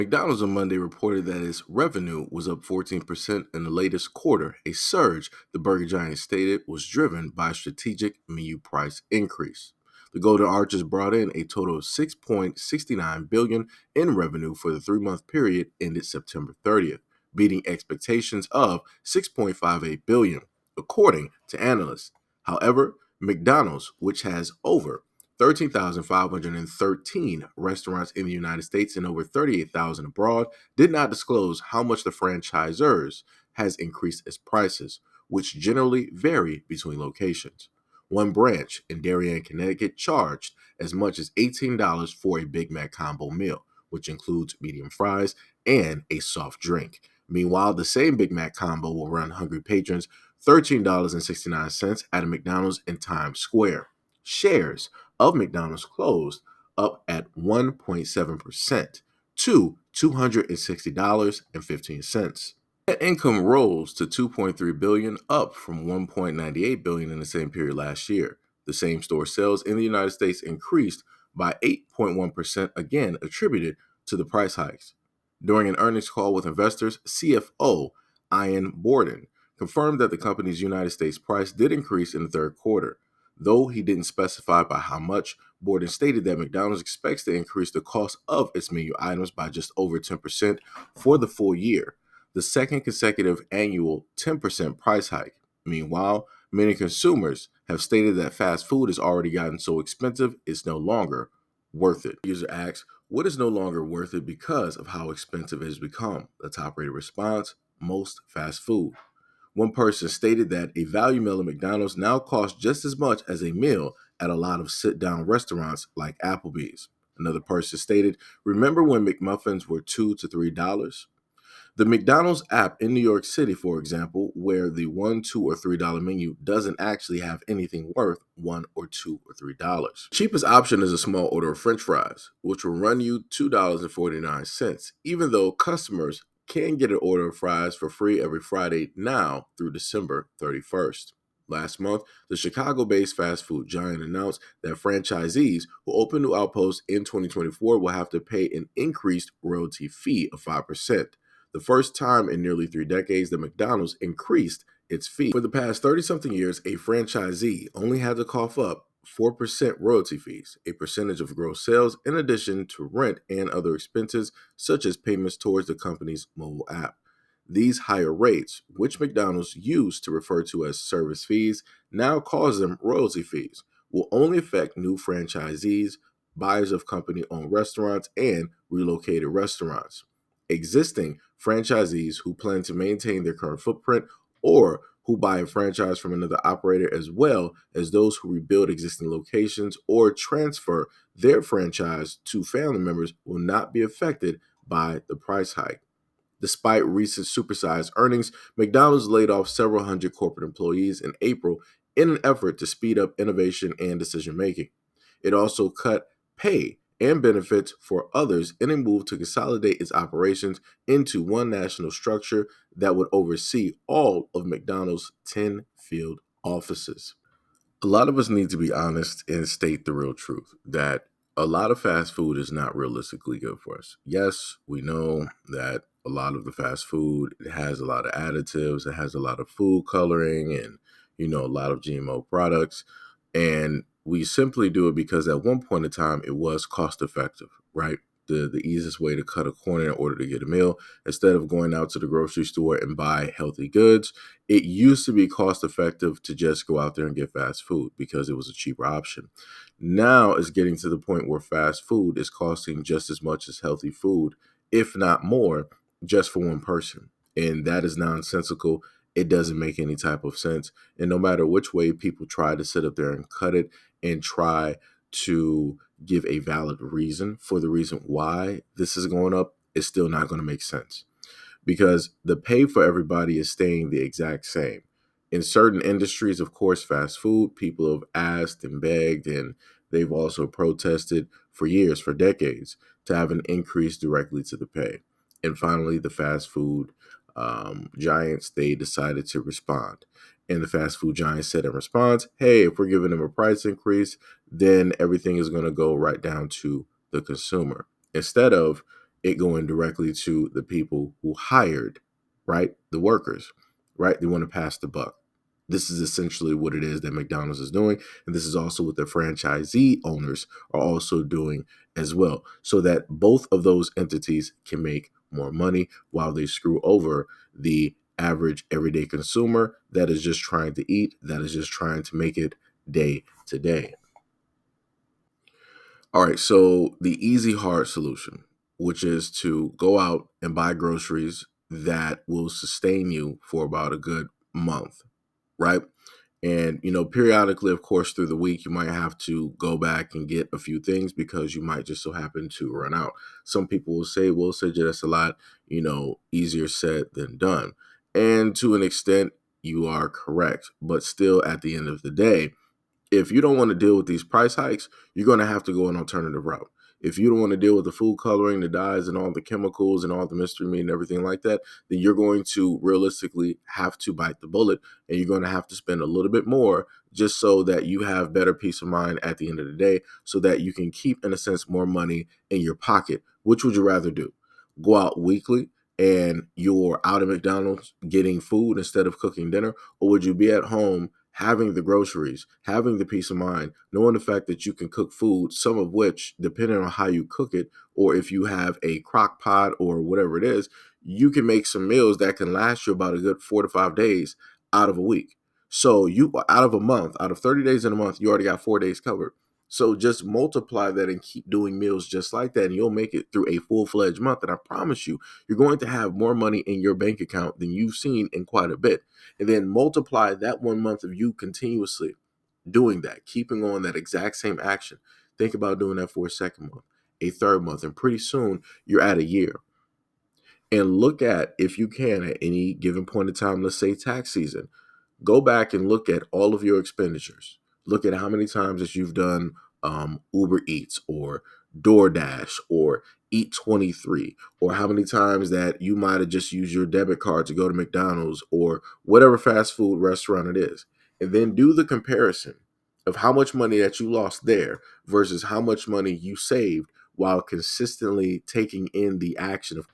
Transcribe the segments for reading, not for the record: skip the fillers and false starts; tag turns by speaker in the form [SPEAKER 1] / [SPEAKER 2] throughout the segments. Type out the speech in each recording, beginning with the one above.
[SPEAKER 1] McDonald's on Monday reported that its revenue was up 14% in the latest quarter, a surge the burger giant stated was driven by a strategic menu price increase. The Golden Arches brought in a total of 6.69 billion in revenue for the 3-month period ended September 30th, beating expectations of 6.58 billion, according to analysts. However, McDonald's, which has over 13,513 restaurants in the United States and over 38,000 abroad, did not disclose how much the franchisors has increased its prices, which generally vary between locations. One branch in Darien, Connecticut charged as much as $18 for a Big Mac combo meal, which includes medium fries and a soft drink. Meanwhile, the same Big Mac combo will run hungry patrons $13.69 at a McDonald's in Times Square. Shares of McDonald's closed up at 1.7% to $260.15. Net income rose to 2.3 billion, up from 1.98 billion in the same period last year. The same store sales in the United States increased by 8.1%, again attributed to the price hikes. During an earnings call with investors, CFO Ian Borden confirmed that the company's United States price did increase in the third quarter. Though he didn't specify by how much, Borden stated that McDonald's expects to increase the cost of its menu items by just over 10% for the full year, the second consecutive annual 10% price hike. Meanwhile, many consumers have stated that fast food has already gotten so expensive it's no longer worth it. User asks, what is no longer worth it because of how expensive it has become? The top rated response, most fast food. One person stated that a value meal at McDonald's now costs just as much as a meal at a lot of sit-down restaurants like Applebee's. Another person stated, remember when McMuffins were $2 to $3? The McDonald's app in New York City, for example, where the $1, $2, or $3 menu doesn't actually have anything worth $1 or $2 or $3. Cheapest option is a small order of French fries, which will run you $2.49, even though customers can get an order of fries for free every Friday now through December 31st. Last month, the Chicago-based fast food giant announced that franchisees who open new outposts in 2024 will have to pay an increased royalty fee of 5%. The first time in nearly 3 decades that McDonald's increased its fee. For the past 30-something years, a franchisee only had to cough up 4% royalty fees, a percentage of gross sales, in addition to rent and other expenses, such as payments towards the company's mobile app. These higher rates, which McDonald's used to refer to as service fees, now calls them royalty fees, will only affect new franchisees, buyers of company-owned restaurants, and relocated restaurants. Existing franchisees who plan to maintain their current footprint or who buy a franchise from another operator, as well as those who rebuild existing locations or transfer their franchise to family members, will not be affected by the price hike. Despite recent supersized earnings, McDonald's laid off several hundred corporate employees in April in an effort to speed up innovation and decision making. It also cut pay and benefits for others in a move to consolidate its operations into one national structure that would oversee all of McDonald's 10 field offices. A lot of us need to be honest and state the real truth that a lot of fast food is not realistically good for us. Yes, we know that a lot of the fast food has a lot of additives, it has a lot of food coloring and a lot of GMO products, and we simply do it because at one point in time it was cost effective, right? The easiest way to cut a corner in order to get a meal instead of going out to the grocery store and buy healthy goods. It used to be cost effective to just go out there and get fast food because it was a cheaper option. Now it's getting to the point where fast food is costing just as much as healthy food, if not more, just for one person. And that is nonsensical. It doesn't make any type of sense. And no matter which way people try to sit up there and cut it and try to give a valid reason for the reason why this is going up, it's still not going to make sense because the pay for everybody is staying the exact same. In certain industries, of course, fast food, people have asked and begged, and they've also protested for years, for decades, to have an increase directly to the pay. And finally, the fast food giants, they decided to respond. And the fast food giant said in response, hey, if we're giving them a price increase, then everything is going to go right down to the consumer. Instead of, it going directly to the people who hired, right? The workers, right? They want to pass the buck. This is essentially what it is that McDonald's is doing. And this is also what the franchisee owners are also doing as well, so that both of those entities can make more money while they screw over the average everyday consumer that is just trying to eat, that is just trying to make it day to day. All right, so the easy hard solution, which is to go out and buy groceries that will sustain you for about a good month, right? And periodically, of course, through the week, you might have to go back and get a few things because you might just so happen to run out. Some people will say, "Well, Seiji, that's a lot, easier said than done." And to an extent, you are correct. But still, at the end of the day, if you don't want to deal with these price hikes, you're going to have to go an alternative route. If you don't want to deal with the food coloring, the dyes, and all the chemicals and all the mystery meat and everything like that, then you're going to realistically have to bite the bullet, and you're going to have to spend a little bit more just so that you have better peace of mind at the end of the day, so that you can keep, in a sense, more money in your pocket. Which would you rather do? Go out weekly and you're out at McDonald's getting food instead of cooking dinner, or would you be at home having the groceries, having the peace of mind, knowing the fact that you can cook food, some of which, depending on how you cook it, or if you have a crock pot or whatever it is, you can make some meals that can last you about a good 4 to 5 days out of a week. So you out of a month, out of 30 days in a month, you already got 4 days covered. So just multiply that and keep doing meals just like that, and you'll make it through a full-fledged month. And I promise you, you're going to have more money in your bank account than you've seen in quite a bit. And then multiply that 1 month of you continuously doing that, keeping on that exact same action. Think about doing that for a second month, a third month, and pretty soon you're at a year. And look at, if you can, at any given point in time, let's say tax season, go back and look at all of your expenditures. Look at how many times that you've done Uber Eats or DoorDash or Eat 23, or how many times that you might have just used your debit card to go to McDonald's or whatever fast food restaurant it is. And then do the comparison of how much money that you lost there versus how much money you saved while consistently taking in the action of.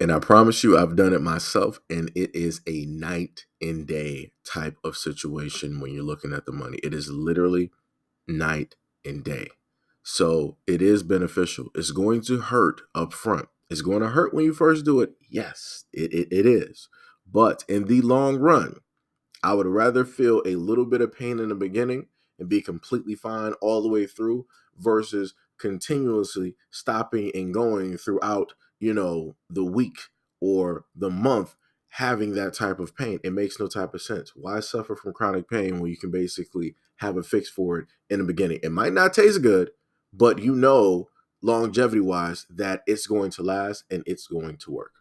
[SPEAKER 1] And I promise you, I've done it myself, and it is a night and day type of situation when you're looking at the money. It is literally night and day. So it is beneficial. It's going to hurt up front. It's going to hurt when you first do it. Yes, it is. But in the long run, I would rather feel a little bit of pain in the beginning and be completely fine all the way through versus continuously stopping and going throughout, the week or the month having that type of pain. It makes no type of sense. Why suffer from chronic pain when you can basically have a fix for it in the beginning? It might not taste good, but longevity wise that it's going to last and it's going to work.